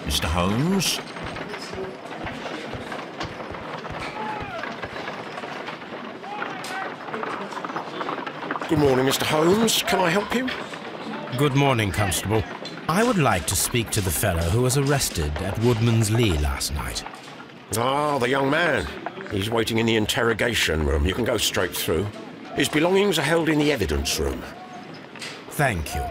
Mr. Holmes? Good morning, Mr. Holmes. Can I help you? Good morning, Constable. I would like to speak to the fellow who was arrested at Woodman's Lee last night. Ah, the young man. He's waiting in the interrogation room. You can go straight through. His belongings are held in the evidence room. Thank you.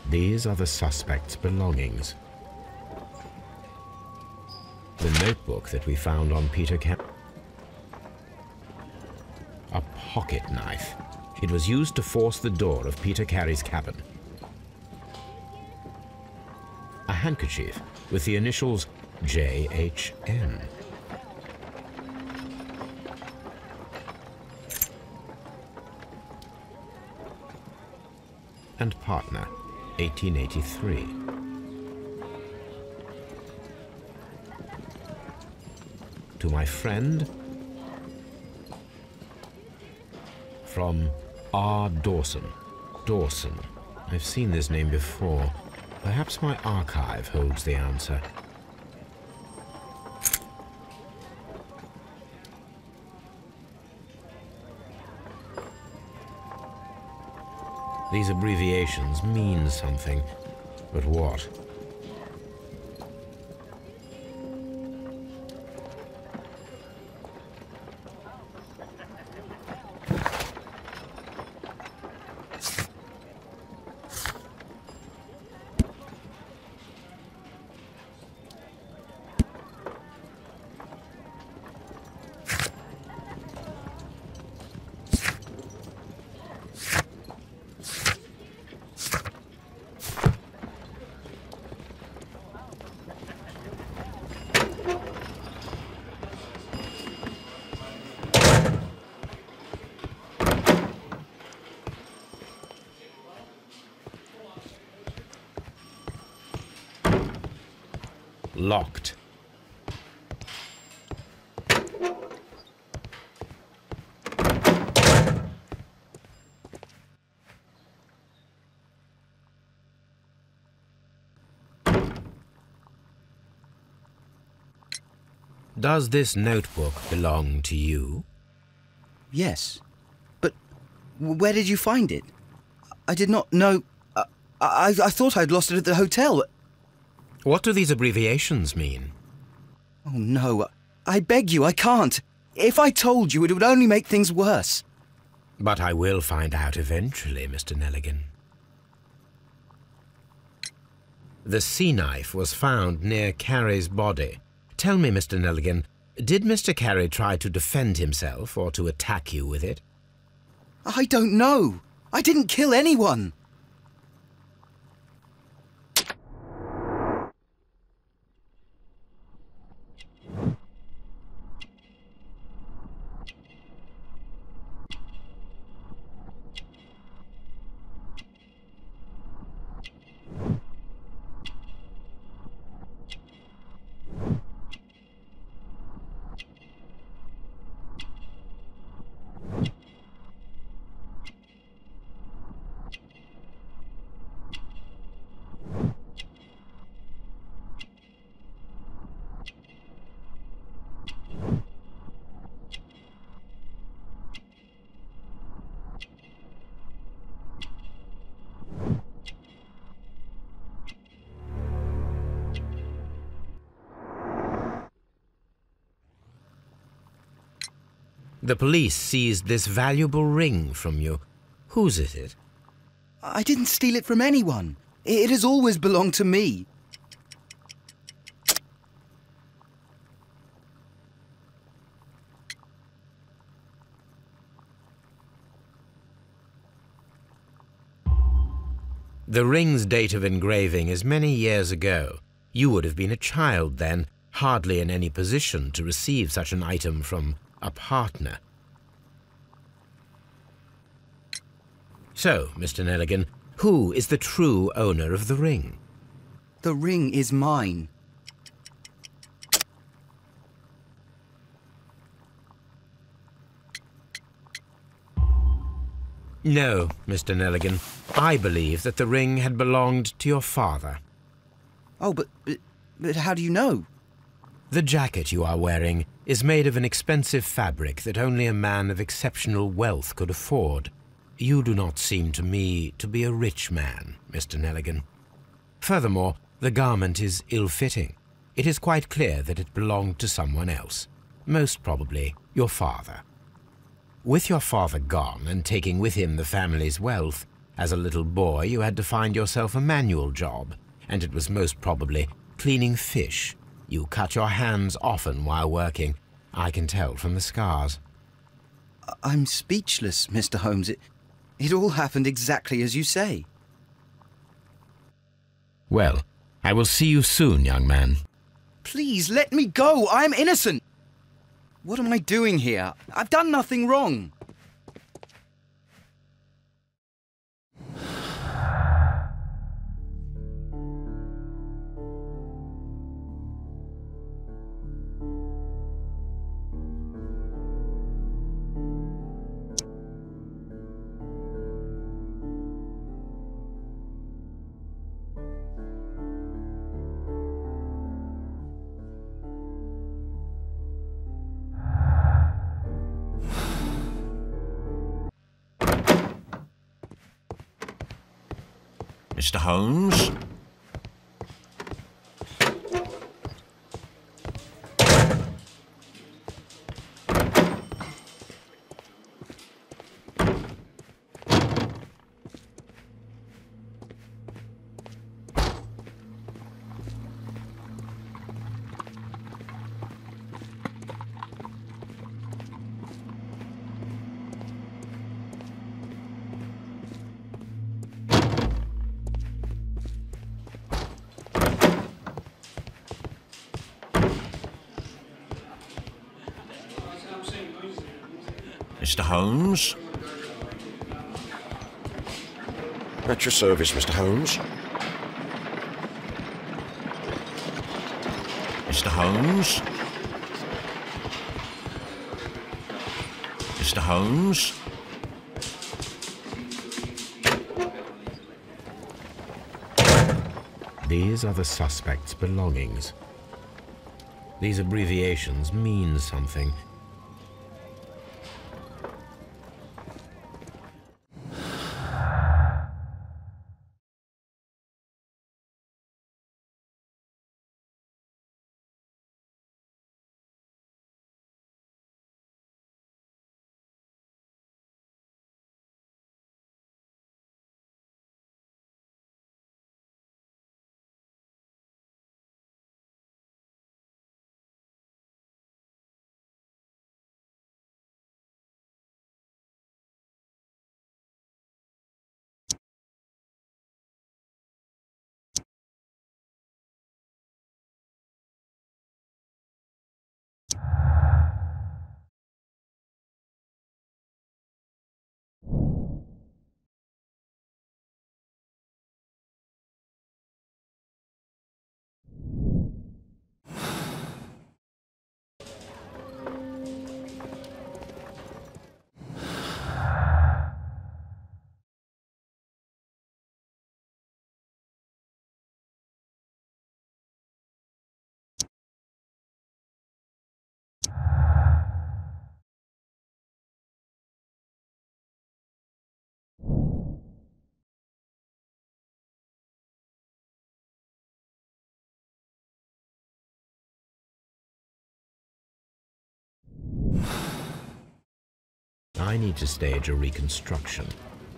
These are the suspect's belongings. The notebook that we found on Peter A pocket knife. It was used to force the door of Peter Carey's cabin. A handkerchief with the initials JHN. And partner, 1883. To my friend, from R. Dawson. Dawson. I've seen this name before. Perhaps my archive holds the answer. These abbreviations mean something, but what? Locked. Does this notebook belong to you? Yes. But where did you find it? I did not know... I thought I'd lost it at the hotel. What do these abbreviations mean? Oh, no. I beg you, I can't. If I told you, it would only make things worse. But I will find out eventually, Mr. Nelligan. The sea knife was found near Carey's body. Tell me, Mr. Nelligan, did Mr. Carey try to defend himself or to attack you with it? I don't know. I didn't kill anyone. The police seized this valuable ring from you. Whose is it? I didn't steal it from anyone. It has always belonged to me. The ring's date of engraving is many years ago. You would have been a child then, hardly in any position to receive such an item from a partner. So, Mr. Nelligan, who is the true owner of the ring? The ring is mine. No, Mr. Nelligan. I believe that the ring had belonged to your father. Oh, but how do you know? The jacket you are wearing is made of an expensive fabric that only a man of exceptional wealth could afford. You do not seem to me to be a rich man, Mr. Nelligan. Furthermore, the garment is ill-fitting. It is quite clear that it belonged to someone else, most probably your father. With your father gone and taking with him the family's wealth, as a little boy you had to find yourself a manual job, and it was most probably cleaning fish. You cut your hands often while working. I can tell from the scars. I'm speechless, Mr. Holmes. It all happened exactly as you say. Well, I will see you soon, young man. Please, let me go. I'm innocent. What am I doing here? I've done nothing wrong. Mr. Holmes? Mr. Holmes? At your service, Mr. Holmes. Mr. Holmes? Mr. Holmes? These are the suspect's belongings. These abbreviations mean something. I need to stage a reconstruction.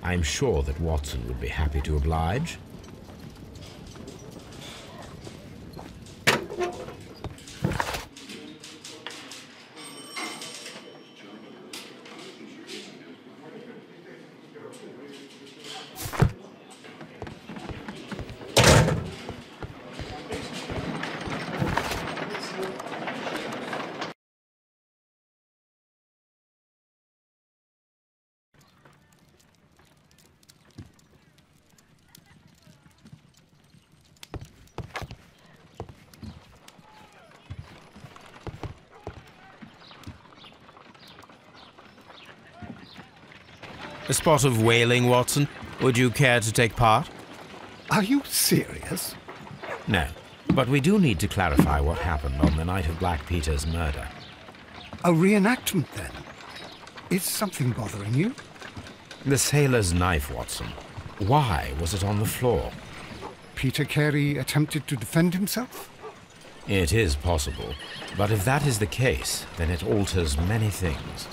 I'm sure that Watson would be happy to oblige. A spot of whaling, Watson? Would you care to take part? Are you serious? No, but we do need to clarify what happened on the night of Black Peter's murder. A reenactment, then? Is something bothering you? The sailor's knife, Watson. Why was it on the floor? Peter Carey attempted to defend himself? It is possible, but if that is the case, then it alters many things.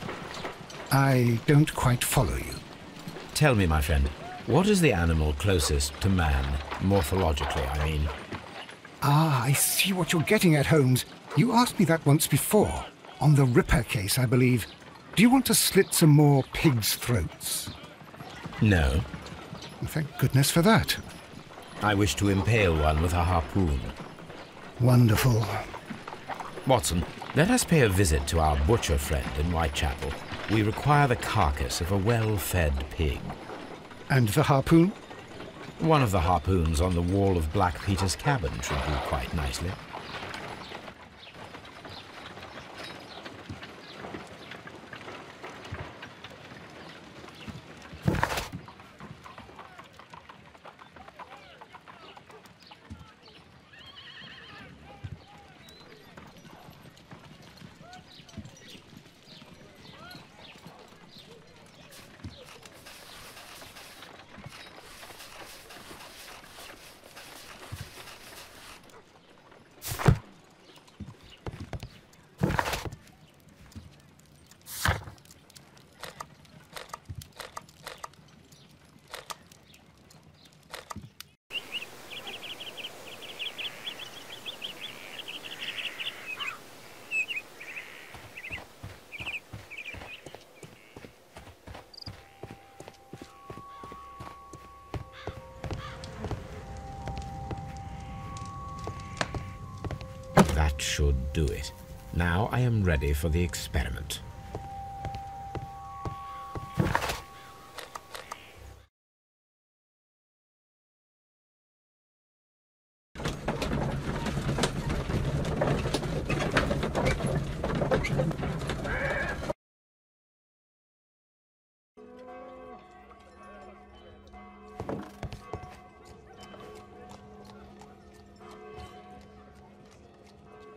I don't quite follow you. Tell me, my friend, what is the animal closest to man, morphologically, I mean? Ah, I see what you're getting at, Holmes. You asked me that once before, on the Ripper case, I believe. Do you want to slit some more pigs' throats? No. Thank goodness for that. I wish to impale one with a harpoon. Wonderful. Watson, let us pay a visit to our butcher friend in Whitechapel. We require the carcass of a well-fed pig. And the harpoon? One of the harpoons on the wall of Black Peter's cabin should do quite nicely. That should do it. Now I am ready for the experiment.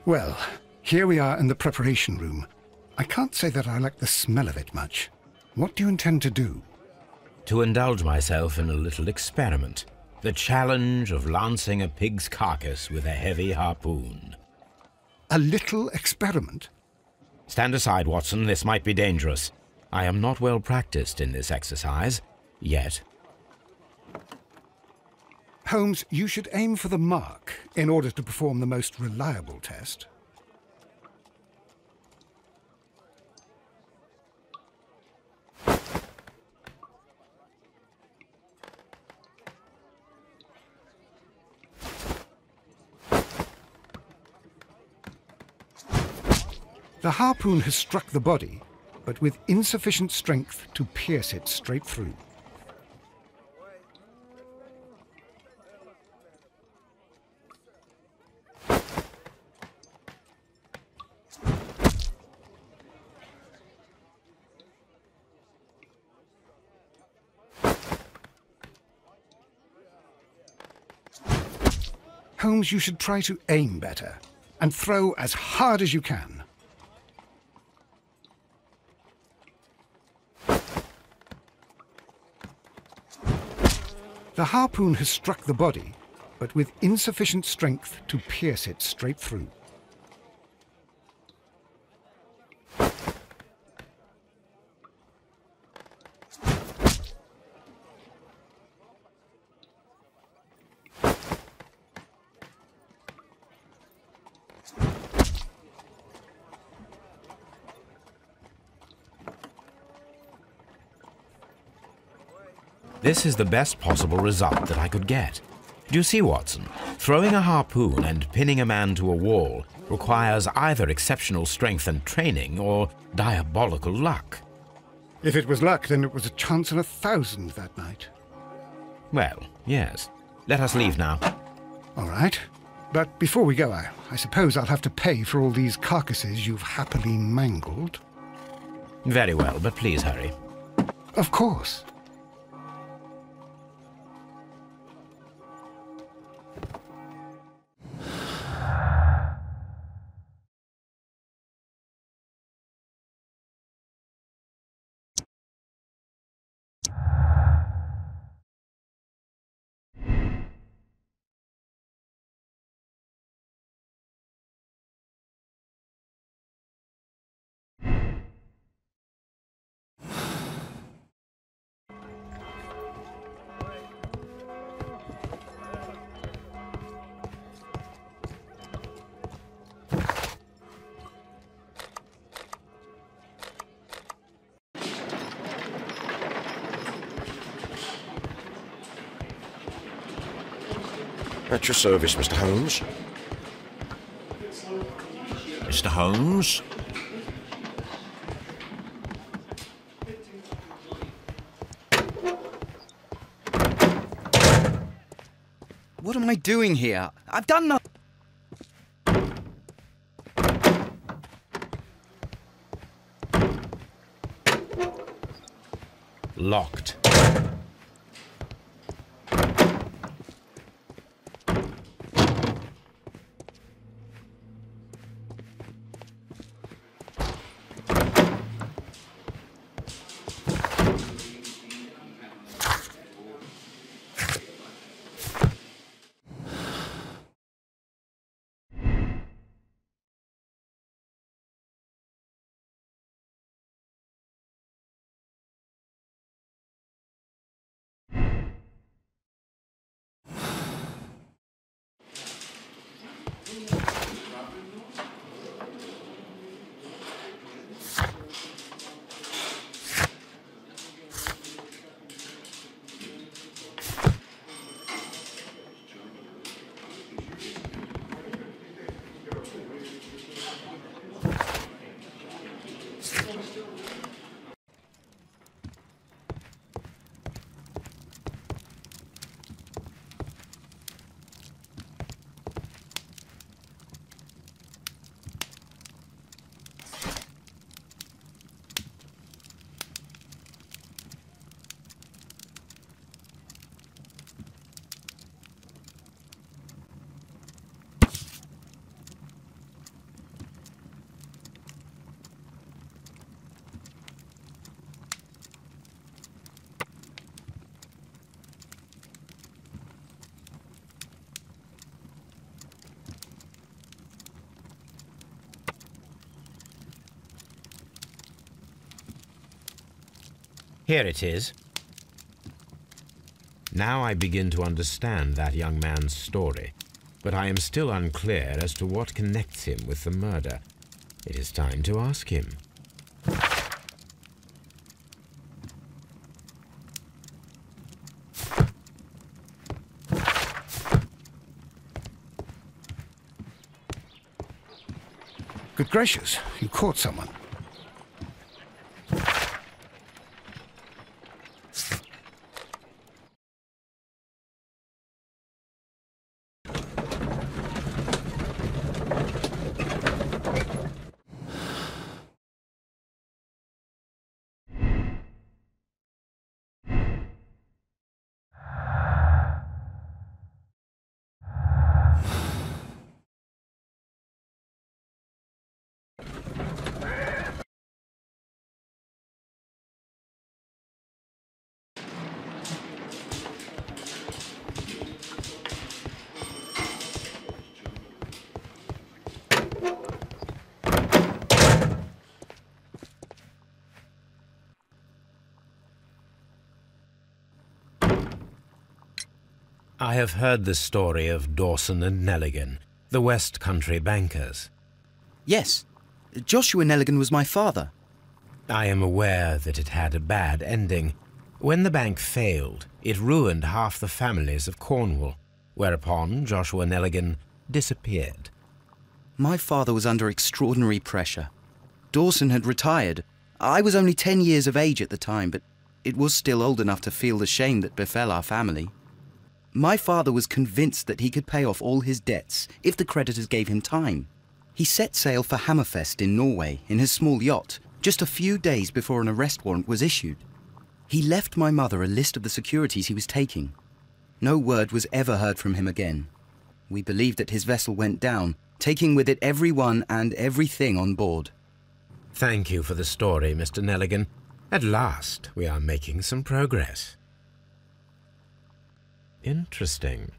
Well, here we are in the preparation room. I can't say that I like the smell of it much. What do you intend to do? To indulge myself in a little experiment. The challenge of lancing a pig's carcass with a heavy harpoon. A little experiment? Stand aside, Watson. This might be dangerous. I am not well practiced in this exercise, yet. Holmes, you should aim for the mark in order to perform the most reliable test. The harpoon has struck the body, but with insufficient strength to pierce it straight through. Holmes, you should try to aim better and throw as hard as you can. The harpoon has struck the body, but with insufficient strength to pierce it straight through. This is the best possible result that I could get. Do you see, Watson? Throwing a harpoon and pinning a man to a wall requires either exceptional strength and training or diabolical luck. If it was luck, then it was a chance in 1,000 that night. Well, yes. Let us leave now. All right. But before we go, I suppose I'll have to pay for all these carcasses you've happily mangled. Very well, but please hurry. Of course. At your service, Mr. Holmes. Mr. Holmes? What am I doing here? I've done nothing. Locked. Here it is. Now I begin to understand that young man's story, but I am still unclear as to what connects him with the murder. It is time to ask him. Good gracious, you caught someone. I have heard the story of Dawson and Nelligan, the West Country bankers. Yes. Joshua Nelligan was my father. I am aware that it had a bad ending. When the bank failed, it ruined half the families of Cornwall, whereupon Joshua Nelligan disappeared. My father was under extraordinary pressure. Dawson had retired. I was only 10 years of age at the time, but it was still old enough to feel the shame that befell our family. My father was convinced that he could pay off all his debts if the creditors gave him time. He set sail for Hammerfest in Norway in his small yacht just a few days before an arrest warrant was issued. He left my mother a list of the securities he was taking. No word was ever heard from him again. We believe that his vessel went down, taking with it everyone and everything on board. Thank you for the story, Mr. Nelligan. At last, we are making some progress. Interesting.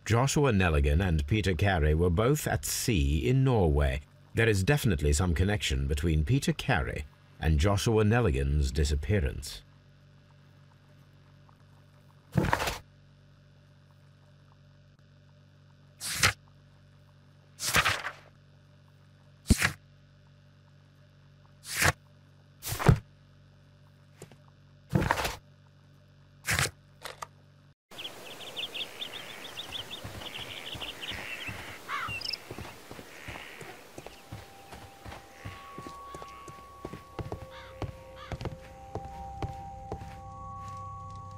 Joshua Nelligan and Peter Carey were both at sea in Norway. There is definitely some connection between Peter Carey and Joshua Nelligan's disappearance.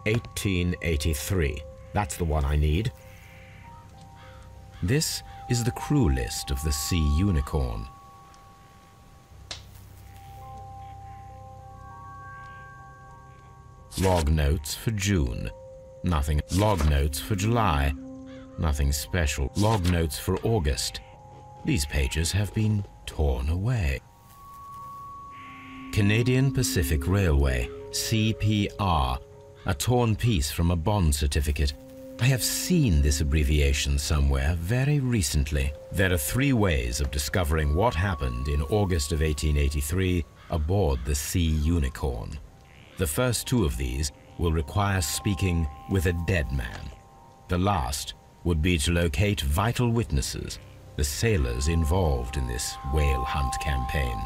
"1883. That's the one I need. This is the crew list of the Sea Unicorn. Log notes for June. Nothing. Log notes for July. Nothing special. Log notes for August. These pages have been torn away. Canadian Pacific Railway, CPR. A torn piece from a bond certificate. I have seen this abbreviation somewhere very recently. There are 3 ways of discovering what happened in August of 1883 aboard the Sea Unicorn. The first 2 of these will require speaking with a dead man. The last would be to locate vital witnesses, the sailors involved in this whale hunt campaign.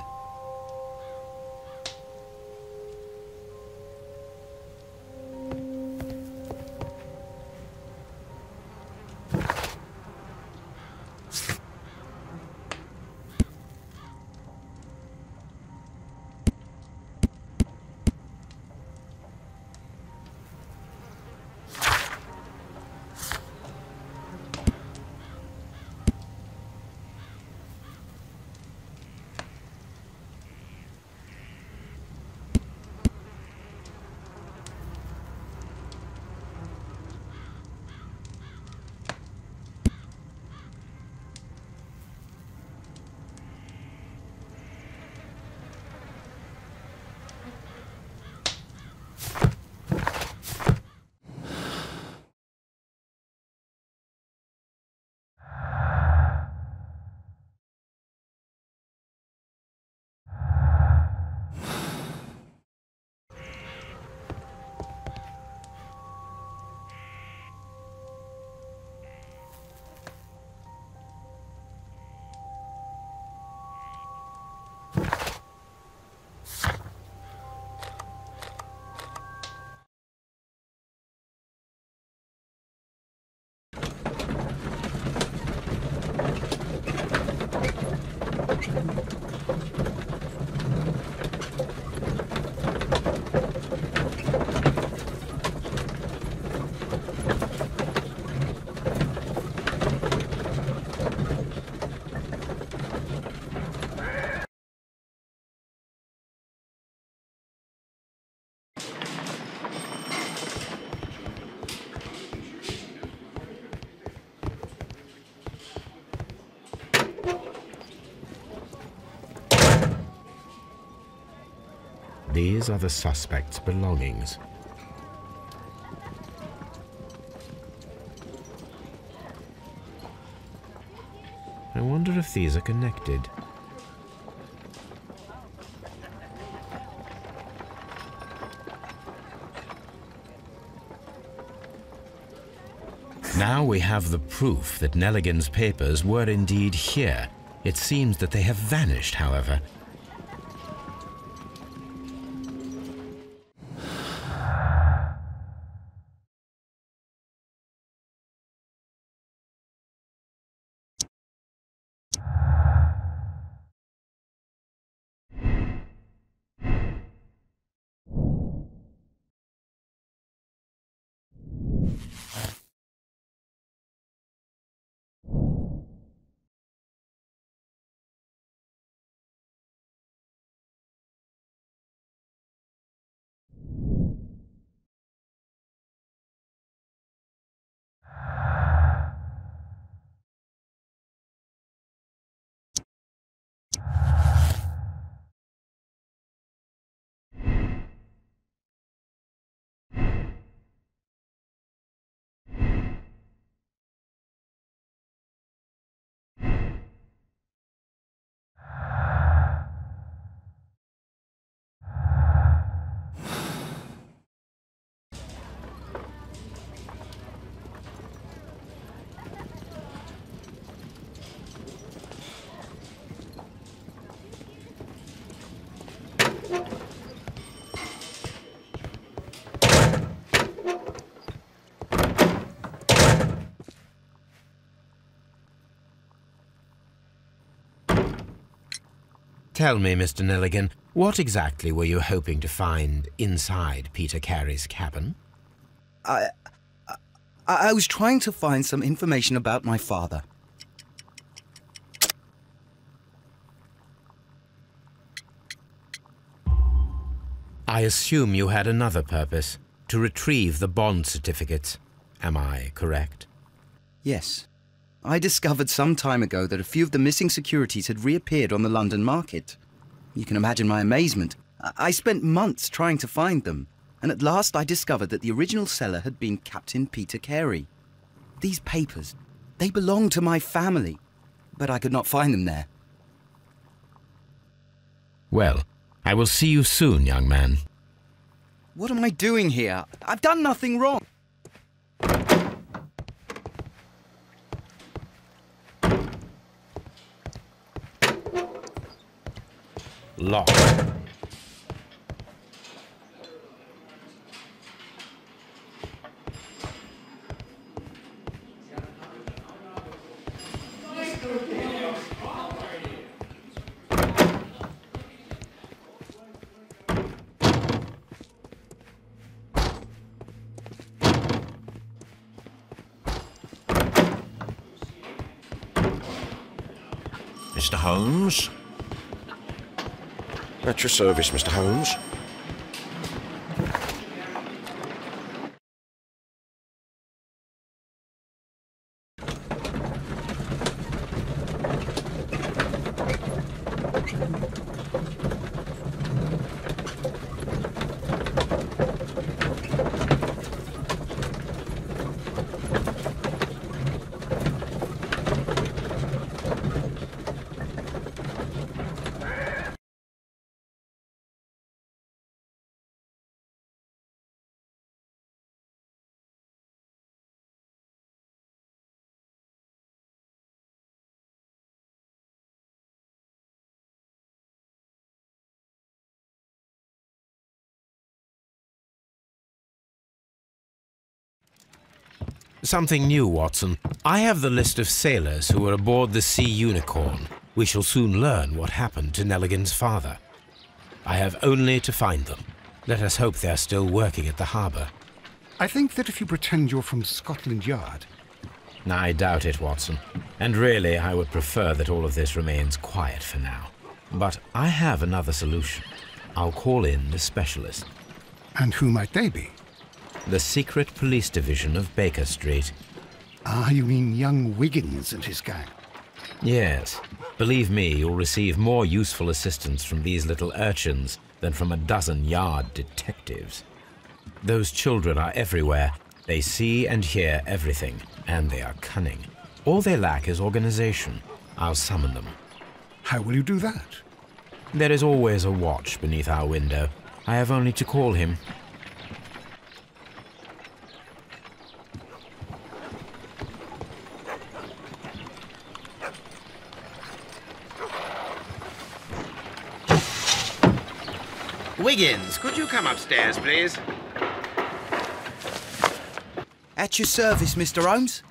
These are the suspect's belongings. I wonder if these are connected. Now we have the proof that Nelligan's papers were indeed here. It seems that they have vanished, however. Tell me, Mr. Nelligan, what exactly were you hoping to find inside Peter Carey's cabin? I was trying to find some information about my father. I assume you had another purpose, to retrieve the bond certificates. Am I correct? Yes. I discovered some time ago that a few of the missing securities had reappeared on the London market. You can imagine my amazement. I spent months trying to find them, and at last I discovered that the original seller had been Captain Peter Carey. These papers, they belonged to my family, but I could not find them there. Well, I will see you soon, young man. What am I doing here? I've done nothing wrong. Locked. Mr. Holmes? At your service, Mr. Holmes. Something new, Watson. I have the list of sailors who were aboard the Sea Unicorn. We shall soon learn what happened to Nelligan's father. I have only to find them. Let us hope they are still working at the harbour. I think that if you pretend you're from Scotland Yard... I doubt it, Watson. And really, I would prefer that all of this remains quiet for now. But I have another solution. I'll call in the specialist. And who might they be? The secret police division of Baker Street. Ah, you mean young Wiggins and his gang? Yes. Believe me, you'll receive more useful assistance from these little urchins than from a dozen yard detectives. Those children are everywhere. They see and hear everything, and they are cunning. All they lack is organization. I'll summon them. How will you do that? There is always a watch beneath our window. I have only to call him. Wiggins, could you come upstairs, please? At your service, Mr. Holmes.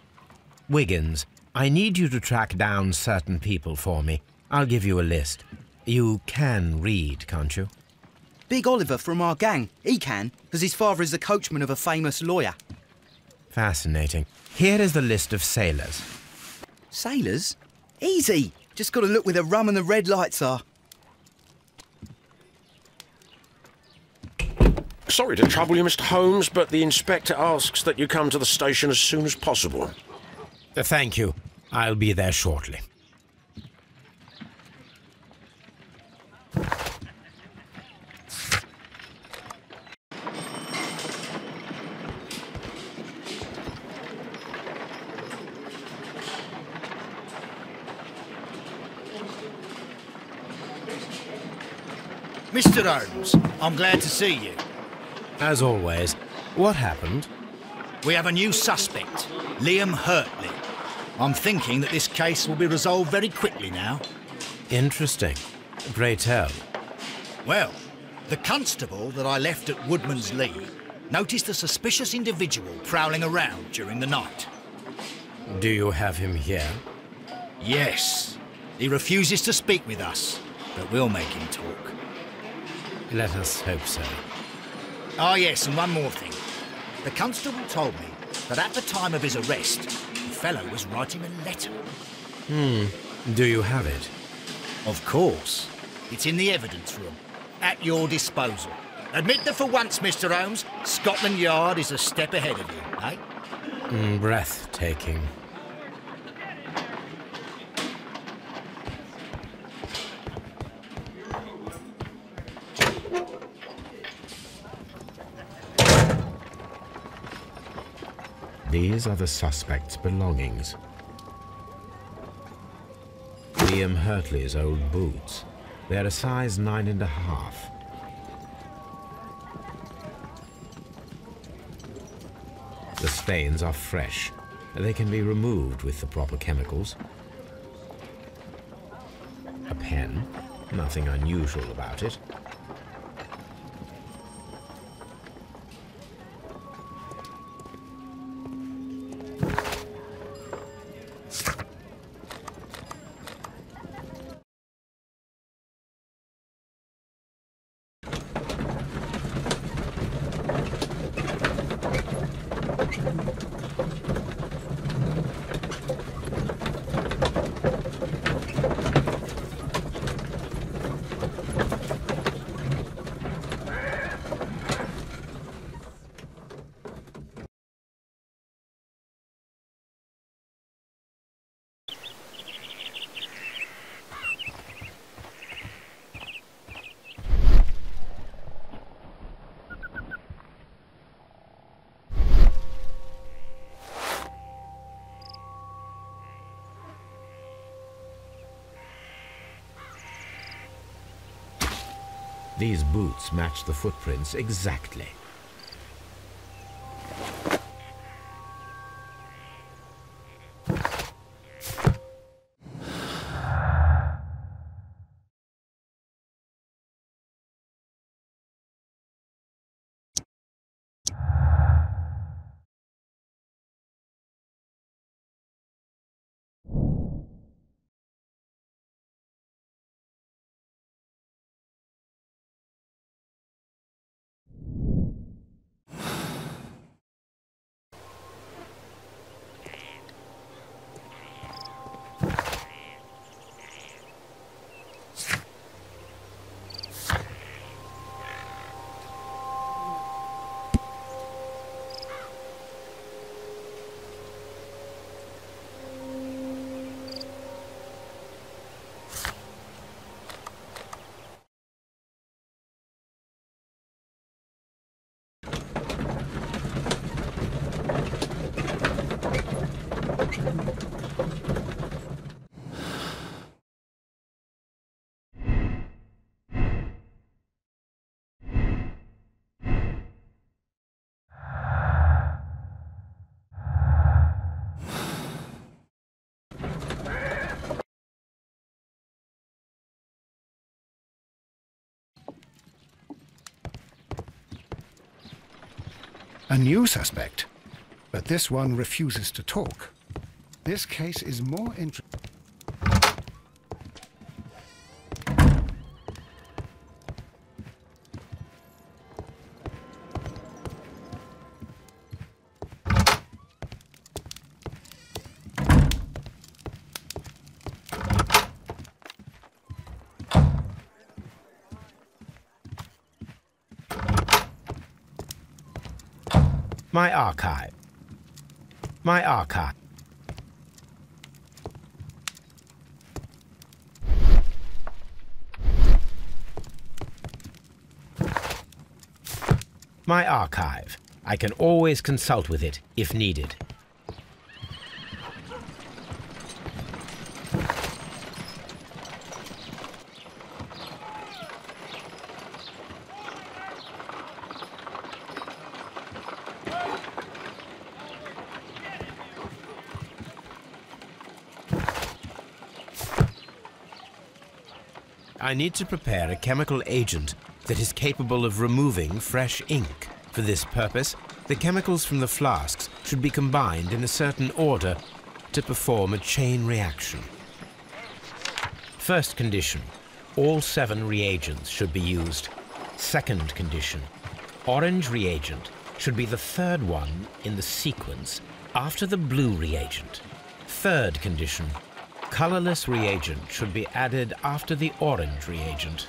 Wiggins, I need you to track down certain people for me. I'll give you a list. You can read, can't you? Big Oliver from our gang. He can, because his father is the coachman of a famous lawyer. Fascinating. Here is the list of sailors. Sailors? Easy. Just got to look where the rum and the red lights are. Sorry to trouble you, Mr. Holmes, but the inspector asks that you come to the station as soon as possible. Thank you. I'll be there shortly. Mr. Holmes, I'm glad to see you. As always, what happened? We have a new suspect, Liam Hurtley. I'm thinking that this case will be resolved very quickly now. Interesting. Pray tell. Well, the constable that I left at Woodman's Lee noticed a suspicious individual prowling around during the night. Do you have him here? Yes. He refuses to speak with us. but we'll make him talk. Let us hope so. Oh yes, and one more thing. The constable told me that at the time of his arrest, the fellow was writing a letter. Do you have it? Of course. It's in the evidence room, at your disposal. Admit that for once, Mr. Holmes, Scotland Yard is a step ahead of you, eh? Breathtaking. These are the suspect's belongings. Liam Hurtley's old boots. They're a size 9.5. The stains are fresh. They can be removed with the proper chemicals. A pen. Nothing unusual about it. These boots match the footprints exactly. A new suspect, but this one refuses to talk. This case is more interesting. My archive. My archive. My archive. I can always consult with it if needed. I need to prepare a chemical agent that is capable of removing fresh ink. For this purpose, the chemicals from the flasks should be combined in a certain order to perform a chain reaction. First condition, All 7 reagents should be used. Second condition. Orange reagent should be the third one in the sequence after the blue reagent. Third condition. Colorless reagent should be added after the orange reagent.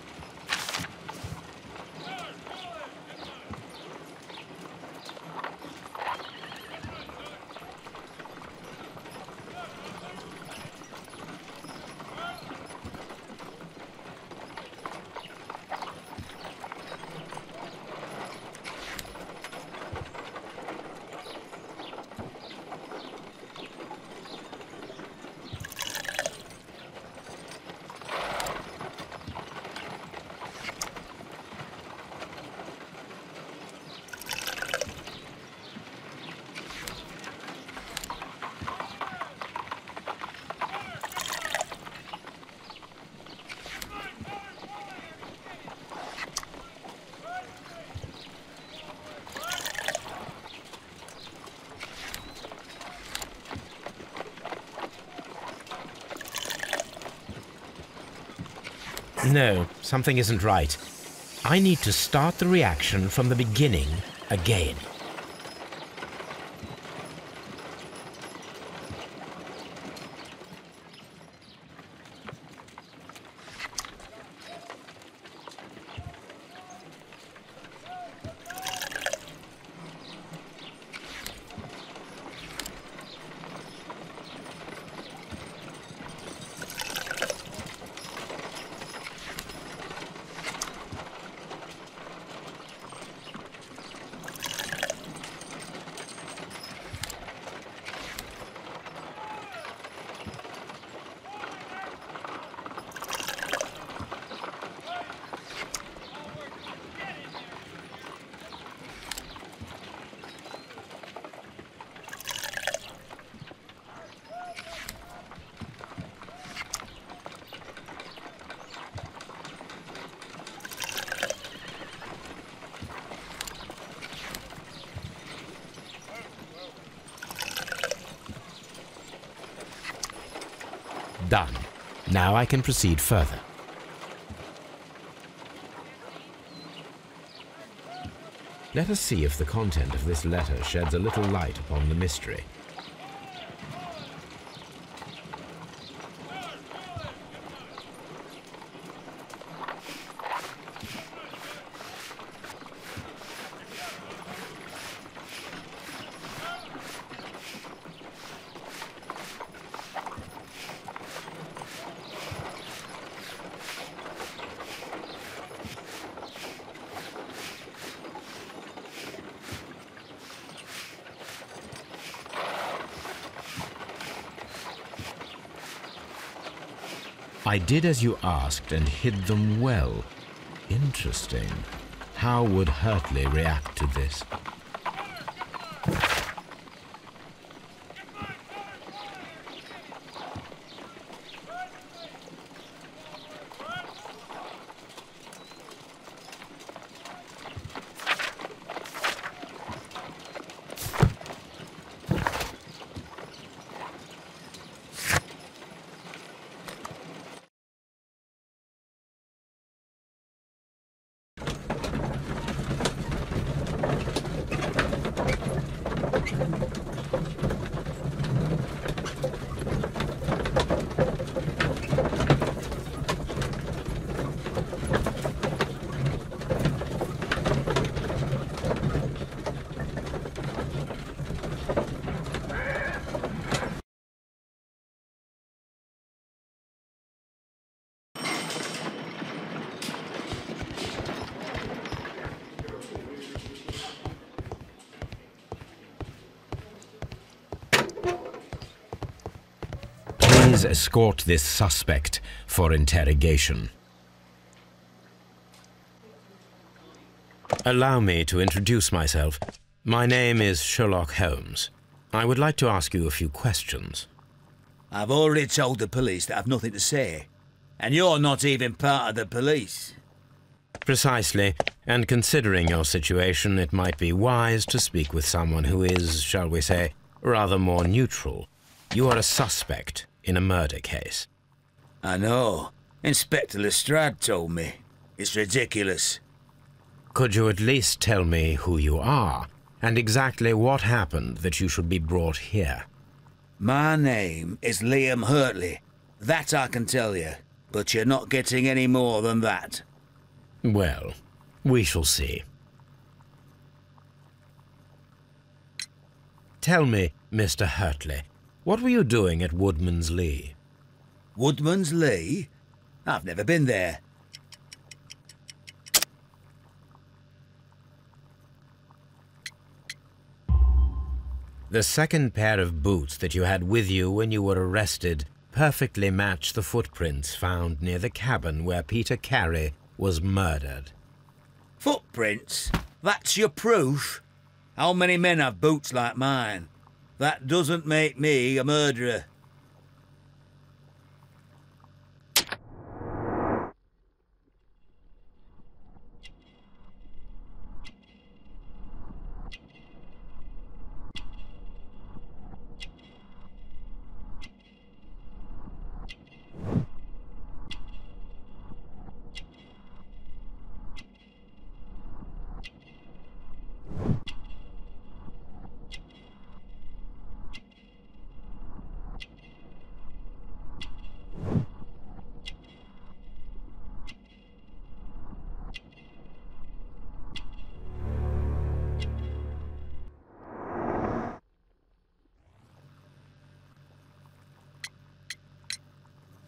No, something isn't right. I need to start the reaction from the beginning again. Done. Now I can proceed further. Let us see if the content of this letter sheds a little light upon the mystery. I did as you asked and hid them well. Interesting. How would Hurtley react to this? Please escort this suspect for interrogation. Allow me to introduce myself. My name is Sherlock Holmes. I would like to ask you a few questions. I've already told the police that I've nothing to say. And you're not even part of the police. Precisely. And considering your situation, it might be wise to speak with someone who is, shall we say, rather more neutral. You are a suspect in a murder case. I know. Inspector Lestrade told me. It's ridiculous. Could you at least tell me who you are, and exactly what happened that you should be brought here? My name is Liam Hurtley. That I can tell you, but you're not getting any more than that. Well, we shall see. Tell me, Mr. Hurtley, what were you doing at Woodman's Lee? Woodman's Lee? I've never been there. The second pair of boots that you had with you when you were arrested perfectly match the footprints found near the cabin where Peter Carey was murdered. Footprints? That's your proof? How many men have boots like mine? That doesn't make me a murderer.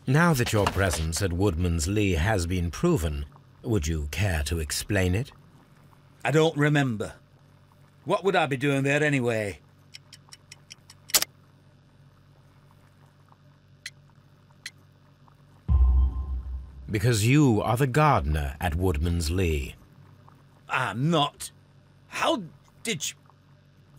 Now that your presence at Woodman's Lee has been proven, would you care to explain it? I don't remember. What would I be doing there anyway? Because you are the gardener at Woodman's Lee. I'm not. How did you...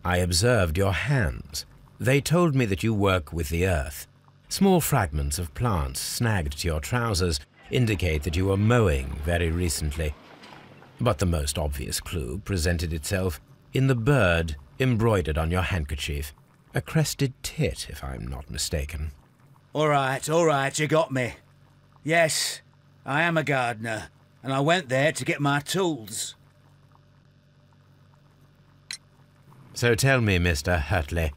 I observed your hands. They told me that you work with the earth. Small fragments of plants snagged to your trousers indicate that you were mowing very recently. But the most obvious clue presented itself in the bird embroidered on your handkerchief. A crested tit, if I'm not mistaken. All right, you got me. Yes, I am a gardener, and I went there to get my tools. So tell me, Mr. Hurtley,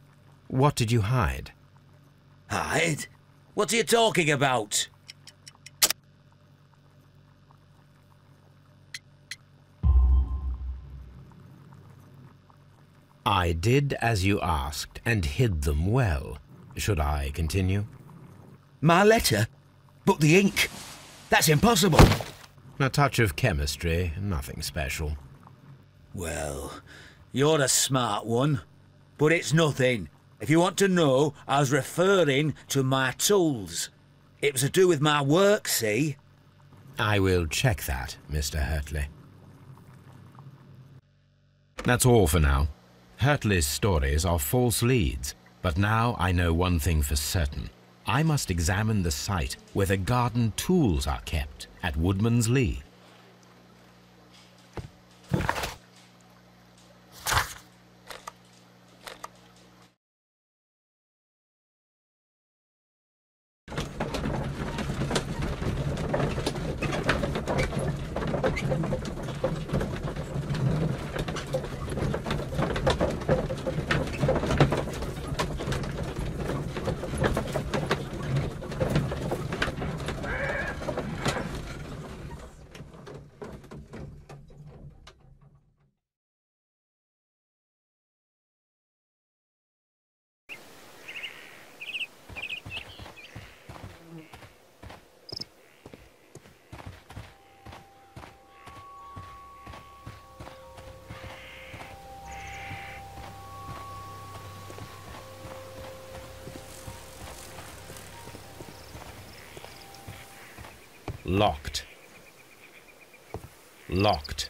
what did you hide? Hide? What are you talking about? I did as you asked and hid them well. Should I continue? My letter? But the ink? That's impossible. A touch of chemistry, nothing special. Well, you're a smart one, but it's nothing. If you want to know, I was referring to my tools. It was to do with my work, see? I will check that, Mr. Hurtley. That's all for now. Hurtley's stories are false leads, but now I know one thing for certain. I must examine the site where the garden tools are kept at Woodman's Lee. Locked. Locked.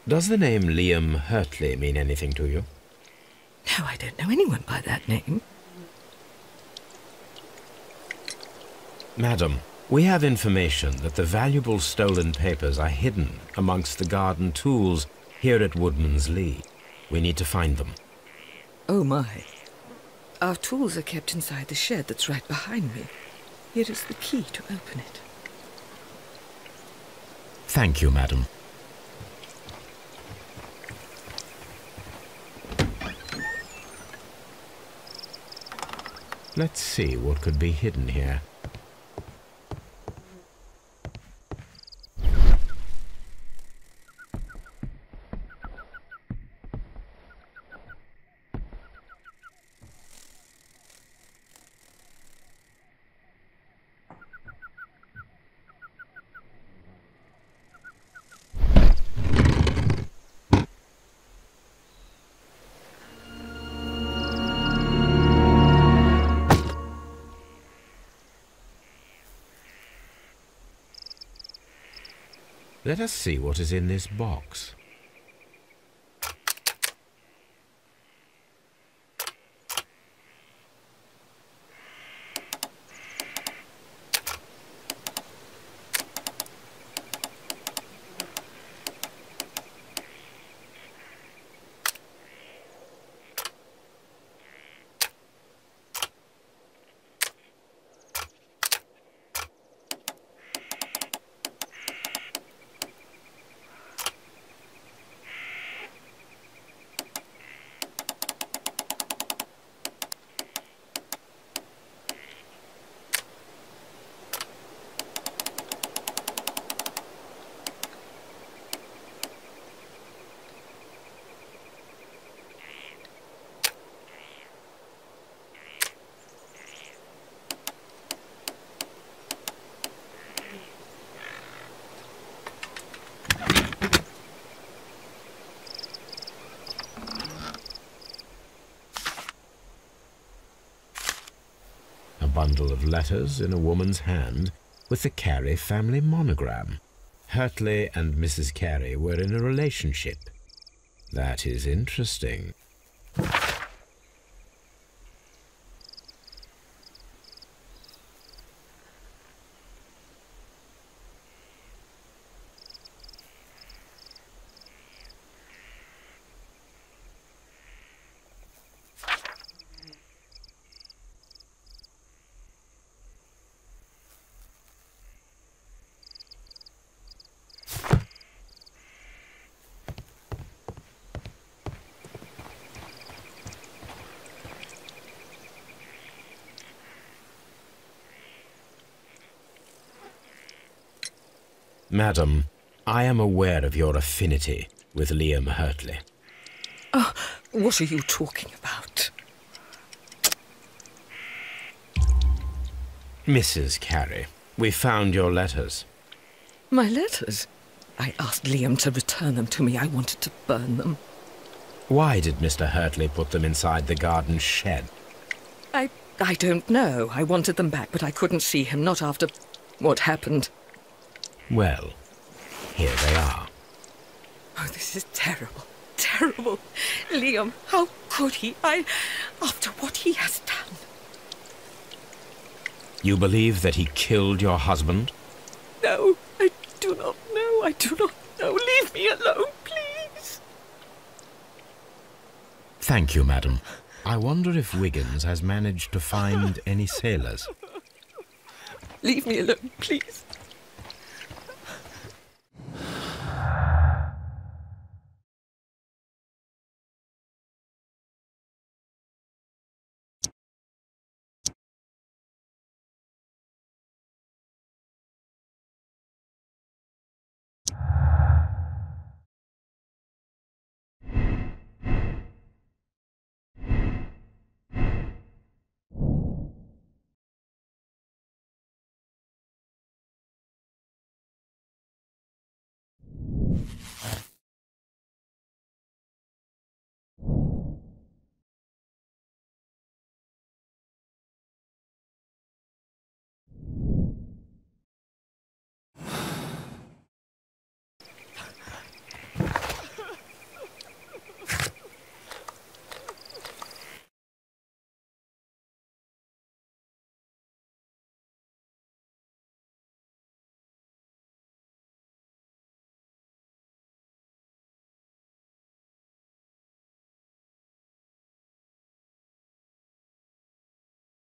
Does the name Liam Hurtley mean anything to you? No, I don't know anyone by that name. Madam, We have information that the valuable stolen papers are hidden amongst the garden tools here at Woodman's Lee. We need to find them. Oh my. Our tools are kept inside the shed that's right behind me. Here is the key to open it. Thank you, madam. Let's see what could be hidden here. Let us see what is in this box. Bundle of letters in a woman's hand with the Carey family monogram. Hurtley and Mrs. Carey were in a relationship. That is interesting. Madam, I am aware of your affinity with Liam Hurtley. Oh, what are you talking about? Mrs. Carey, we found your letters. My letters? I asked Liam to return them to me. I wanted to burn them. Why did Mr. Hurtley put them inside the garden shed? I don't know. I wanted them back, but I couldn't see him, not after what happened. Well, here they are. Oh, this is terrible. Terrible. Liam, how could he? After what he has done. You believe that he killed your husband? No, I do not know. I do not know. Leave me alone, please. Thank you, madam. I wonder if Wiggins has managed to find any sailors. Leave me alone, please.